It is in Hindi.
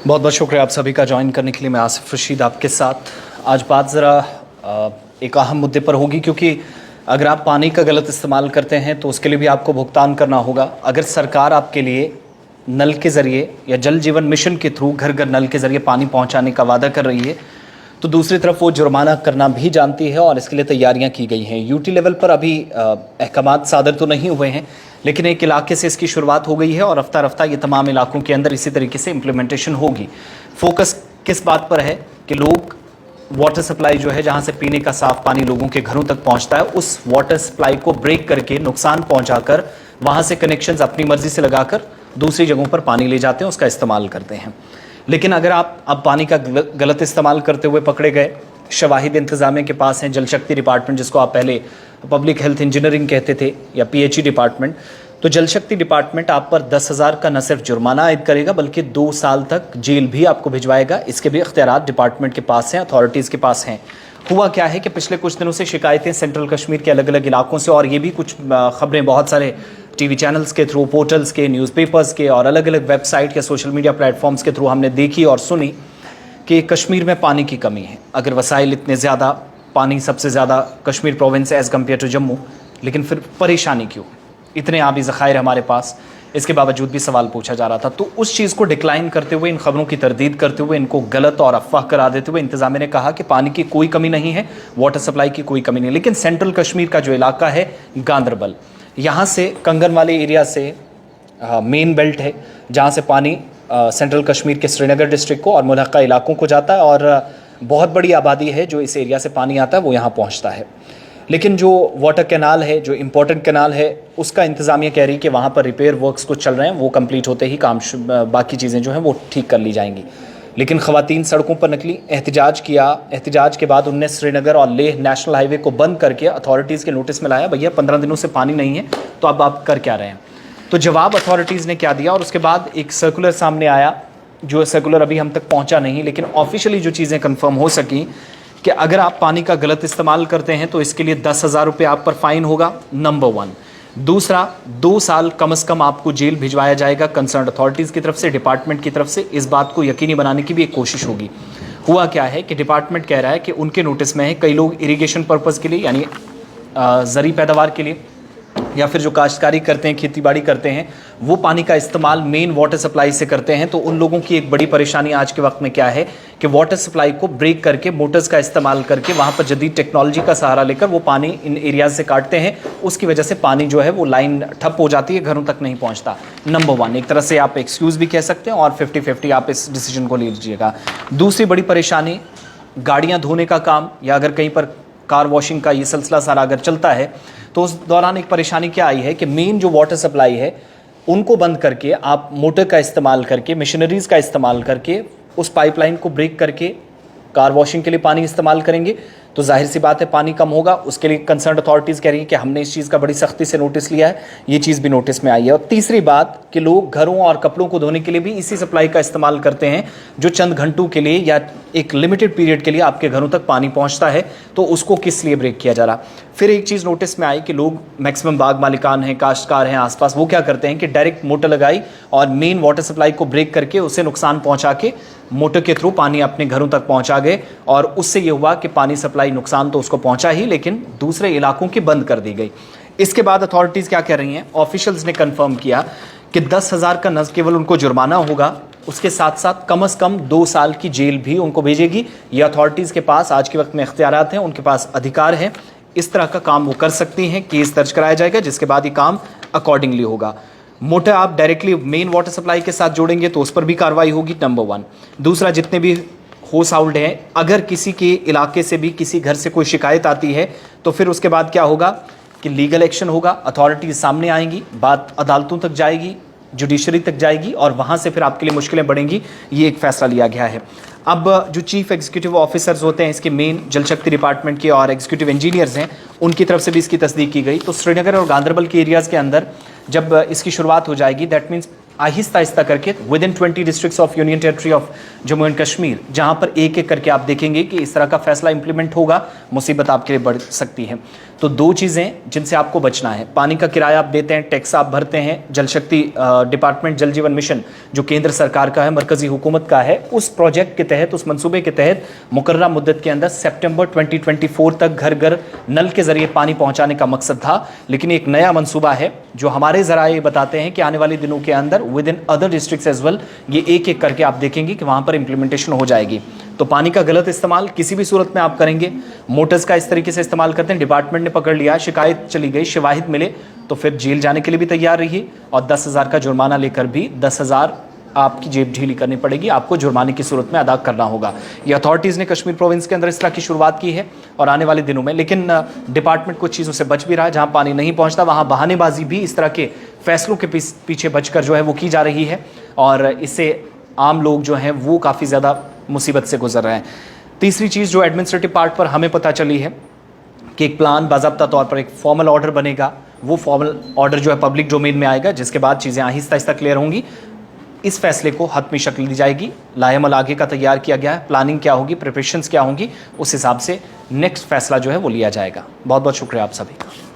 बहुत बहुत शुक्रिया आप सभी का ज्वाइन करने के लिए। मैं आसिफ रशीद आपके साथ। आज बात ज़रा एक अहम मुद्दे पर होगी, क्योंकि अगर आप पानी का गलत इस्तेमाल करते हैं तो उसके लिए भी आपको भुगतान करना होगा। अगर सरकार आपके लिए नल के ज़रिए या जल जीवन मिशन के थ्रू घर घर नल के ज़रिए पानी पहुंचाने का वादा कर रही है, तो दूसरी तरफ वो जुर्माना करना भी जानती है और इसके लिए तैयारियां की गई हैं। यूटी लेवल पर अभी अहकामात सादर तो नहीं हुए हैं, लेकिन एक इलाके से इसकी शुरुआत हो गई है और रफ्ता रफ्ता ये तमाम इलाकों के अंदर इसी तरीके से इम्प्लीमेंटेशन होगी। फोकस किस बात पर है कि लोग वाटर सप्लाई जो है, जहां से पीने का साफ पानी लोगों के घरों तक पहुंचता है, उस वाटर सप्लाई को ब्रेक करके नुकसान पहुंचाकर वहां से कनेक्शंस अपनी मर्जी से लगाकर दूसरी जगहों पर पानी ले जाते हैं, उसका इस्तेमाल करते हैं। लेकिन अगर आप अब पानी का गलत इस्तेमाल करते हुए पकड़े गए, शवाहिद इंतजामिया के पास हैं, जल शक्ति डिपार्टमेंट जिसको आप पहले पब्लिक हेल्थ इंजीनियरिंग कहते थे या पीएचई डिपार्टमेंट, तो जल शक्ति डिपार्टमेंट आप पर 10,000 का न सिर्फ जुर्माना आयद करेगा बल्कि 2 साल तक जेल भी आपको भिजवाएगा। इसके भी इख्तियारात डिपार्टमेंट के पास हैं, अथॉरिटीज़ के पास हैं। हुआ क्या है कि पिछले कुछ दिनों से शिकायतें सेंट्रल कश्मीर के अलग अलग इलाकों से, और ये भी कुछ खबरें बहुत सारे टीवी चैनल्स के थ्रू, पोर्टल्स के, न्यूज़पेपर्स के और अलग अलग वेबसाइट या सोशल मीडिया प्लेटफॉर्म्स के थ्रू हमने देखी और सुनी कि कश्मीर में पानी की कमी है। अगर वसाइल इतने ज़्यादा, पानी सबसे ज़्यादा Kashmir province as compare to Jammu, लेकिन फिर परेशानी क्यों? इतने आबी ज़खायर हमारे पास, इसके बावजूद भी सवाल पूछा जा रहा था। तो उस चीज़ को डिक्लाइन करते हुए, इन खबरों की तरदीद करते हुए, इनको गलत और अफवाह करा देते हुए इंतज़ामिया ने कहा कि पानी की कोई कमी नहीं है, वाटर सप्लाई की कोई कमी नहीं। लेकिन सेंट्रल कश्मीर का जो इलाका है गांदरबल, यहाँ से कंगन वाले एरिया से मेन बेल्ट है जहाँ से पानी सेंट्रल कश्मीर के श्रीनगर डिस्ट्रिक्ट को और मुल्हक़ा इलाकों को जाता है, और बहुत बड़ी आबादी है जो इस एरिया से पानी आता है वो यहाँ पहुँचता है। लेकिन जो वाटर कैनाल है, जो इम्पोर्टेंट कैनाल है, उसका इंतज़ामिया कह रही है कि वहाँ पर रिपेयर वर्क्स कुछ चल रहे हैं, वो कंप्लीट होते ही काम बाकी चीज़ें जो हैं वो ठीक कर ली जाएंगी। लेकिन ख़वातीन सड़कों पर निकली, एहतजाज किया। एहतजाज के बाद उनने श्रीनगर और लेह नेशनल हाईवे को बंद करके अथॉरिटीज़ के नोटिस में लाया, भैया 15 दिनों से पानी नहीं है, तो अब आप कर क्या रहे हैं? तो जवाब अथॉरिटीज़ ने क्या दिया, और उसके बाद एक सर्कुलर सामने आया, जो सर्कुलर अभी हम तक पहुँचा नहीं, लेकिन ऑफिशियली जो चीज़ें कन्फर्म हो सकी कि अगर आप पानी का गलत इस्तेमाल करते हैं तो इसके लिए 10,000 रुपये आप पर फ़ाइन होगा, नंबर 1। दूसरा, 2 साल कम से कम आपको जेल भिजवाया जाएगा कंसर्न अथॉरिटीज़ की तरफ से, डिपार्टमेंट की तरफ से। इस बात को यकीनी बनाने की भी एक कोशिश होगी। हुआ क्या है कि डिपार्टमेंट कह रहा है कि उनके नोटिस में है, कई लोग इरिगेशन पर्पज़ के लिए, यानी ज़री पैदावार के लिए, या फिर जो काश्तकारी करते हैं, खेतीबाड़ी करते हैं, वो पानी का इस्तेमाल मेन वाटर सप्लाई से करते हैं। तो उन लोगों की एक बड़ी परेशानी आज के वक्त में क्या है कि वाटर सप्लाई को ब्रेक करके, मोटर्स का इस्तेमाल करके, वहाँ पर जदीद टेक्नोलॉजी का सहारा लेकर वो पानी इन एरियाज से काटते हैं। उसकी वजह से पानी जो है वो लाइन ठप हो जाती है, घरों तक नहीं पहुँचता। नंबर 1, एक तरह से आप एक्सक्यूज़ भी कह सकते हैं, और 50-50 आप इस डिसीजन को ले लीजिएगा। दूसरी बड़ी परेशानी, गाड़ियाँ धोने का काम, या अगर कहीं पर कार वॉशिंग का ये सिलसिला सारा अगर चलता है, तो उस दौरान एक परेशानी क्या आई है कि मेन जो वाटर सप्लाई है उनको बंद करके आप मोटर का इस्तेमाल करके, मशीनरीज़ का इस्तेमाल करके, उस पाइपलाइन को ब्रेक करके कार वॉशिंग के लिए पानी इस्तेमाल करेंगे, तो जाहिर सी बात है पानी कम होगा। उसके लिए कंसर्न अथॉरिटीज़ कह रही है कि हमने इस चीज़ का बड़ी सख्ती से नोटिस लिया है, ये चीज़ भी नोटिस में आई है। और तीसरी बात कि लोग घरों और कपड़ों को धोने के लिए भी इसी सप्लाई का इस्तेमाल करते हैं, जो चंद घंटों के लिए या एक लिमिटेड पीरियड के लिए आपके घरों तक पानी पहुंचता है, तो उसको किस लिए ब्रेक किया जा रहा। फिर एक चीज़ नोटिस में आई कि लोग, मैक्सिमम बाग मालिकान हैं, काश्तकार हैं आसपास, वो क्या करते हैं कि डायरेक्ट मोटर लगाई और मेन वाटर सप्लाई को ब्रेक करके उसे नुकसान पहुंचा के मोटर के थ्रू पानी अपने घरों तक पहुंचा गए, और उससे ये हुआ कि पानी सप्लाई नुकसान तो उसको पहुंचा ही, लेकिन दूसरे इलाकों की बंद कर दी गई। इसके बाद अथॉरिटीज़ क्या कह रही हैं, ऑफिशियल्स ने कंफर्म किया कि 10,000 का न केवल उनको जुर्माना होगा, उसके साथ साथ कम से कम 2 साल की जेल भी उनको भेजेगी। ये अथॉरिटीज़ के पास आज के वक्त में इख्तियारात हैं, उनके पास अधिकार हैं, इस तरह का काम वो कर सकती हैं। केस दर्ज कराया जाएगा, जिसके बाद ये काम अकॉर्डिंगली होगा। मोटर आप डायरेक्टली मेन वाटर सप्लाई के साथ जोड़ेंगे तो उस पर भी कार्रवाई होगी, नंबर 1। दूसरा, जितने भी हाउस होल्ड हैं, अगर किसी के इलाके से भी किसी घर से कोई शिकायत आती है तो फिर उसके बाद क्या होगा कि लीगल एक्शन होगा, अथॉरिटीज सामने आएंगी, बात अदालतों तक जाएगी, जुडिशरी तक जाएगी, और वहाँ से फिर आपके लिए मुश्किलें बढ़ेंगी। ये एक फ़ैसला लिया गया है। अब जो चीफ एग्जीक्यूटिव ऑफिसर्स होते हैं इसके मेन जल शक्ति डिपार्टमेंट के और एग्जीक्यूटिव इंजीनियर्स हैं, उनकी तरफ से भी इसकी तस्दीक की गई। तो श्रीनगर और गांदरबल के एरियाज़ के अंदर जब इसकी शुरुआत हो जाएगी, दैट मीन्स आहिस्ता आहिस्ता करके with in 20 districts of union territory of Jammu and Kashmir, जहाँ पर एक एक करके आप देखेंगे कि इस तरह का फैसला इंप्लीमेंट होगा, मुसीबत आपके लिए बढ़ सकती है। तो दो चीज़ें जिनसे आपको बचना है, पानी का किराया आप देते हैं, टैक्स आप भरते हैं, जल शक्ति डिपार्टमेंट जल जीवन मिशन जो केंद्र सरकार का है, मरकजी हुकूमत का है, उस प्रोजेक्ट के तहत, उस मंसूबे के तहत मुकर्ररा मुद्दत के अंदर सितंबर 2024 तक घर घर नल के जरिए पानी पहुंचाने का मकसद था। लेकिन एक नया मंसूबा है जो हमारे ज़राए बताते हैं कि आने वाले दिनों के अंदर within other districts as well ये एक एक करके आप देखेंगे कि वहां पर इंप्लीमेंटेशन हो जाएगी। तो पानी का गलत इस्तेमाल किसी भी सूरत में आप करेंगे, मोटर्स का इस तरीके से इस्तेमाल करते हैं, डिपार्टमेंट ने पकड़ लिया, शिकायत चली गई, शवाहिद मिले तो फिर जेल जाने के लिए भी तैयार रहिए और 10,000 का जुर्माना लेकर भी 10,000 आपकी जेब ढीली करनी पड़ेगी, आपको जुर्माने की सूरत में अदा करना होगा। ये अथॉरिटीज़ ने कश्मीर प्रोविंस के अंदर इस तरह की शुरुआत की है और आने वाले दिनों में, लेकिन डिपार्टमेंट कुछ चीज़ों से बच भी रहा है। जहां पानी नहीं पहुंचता वहां बहानेबाजी भी इस तरह के फैसलों के पीछे बचकर जो है वो की जा रही है और इससे आम लोग जो हैं वो काफ़ी ज़्यादा मुसीबत से गुजर रहे हैं। तीसरी चीज़ जो एडमिनिस्ट्रेटिव पार्ट पर हमें पता चली है कि एक प्लान बाज़ाब्ता तौर पर एक फॉर्मल ऑर्डर बनेगा, वो फॉर्मल ऑर्डर जो है पब्लिक डोमेन में आएगा, जिसके बाद चीज़ें आहिस्ता आहिस्ता क्लियर होंगी। इस फैसले को हतमी शक्ल दी जाएगी, लाएमल आगे का तैयार किया गया है, प्लानिंग क्या होगी, प्रिपरेशंस क्या होंगी, उस हिसाब से नेक्स्ट फैसला जो है वो लिया जाएगा। बहुत बहुत शुक्रिया आप सभी का।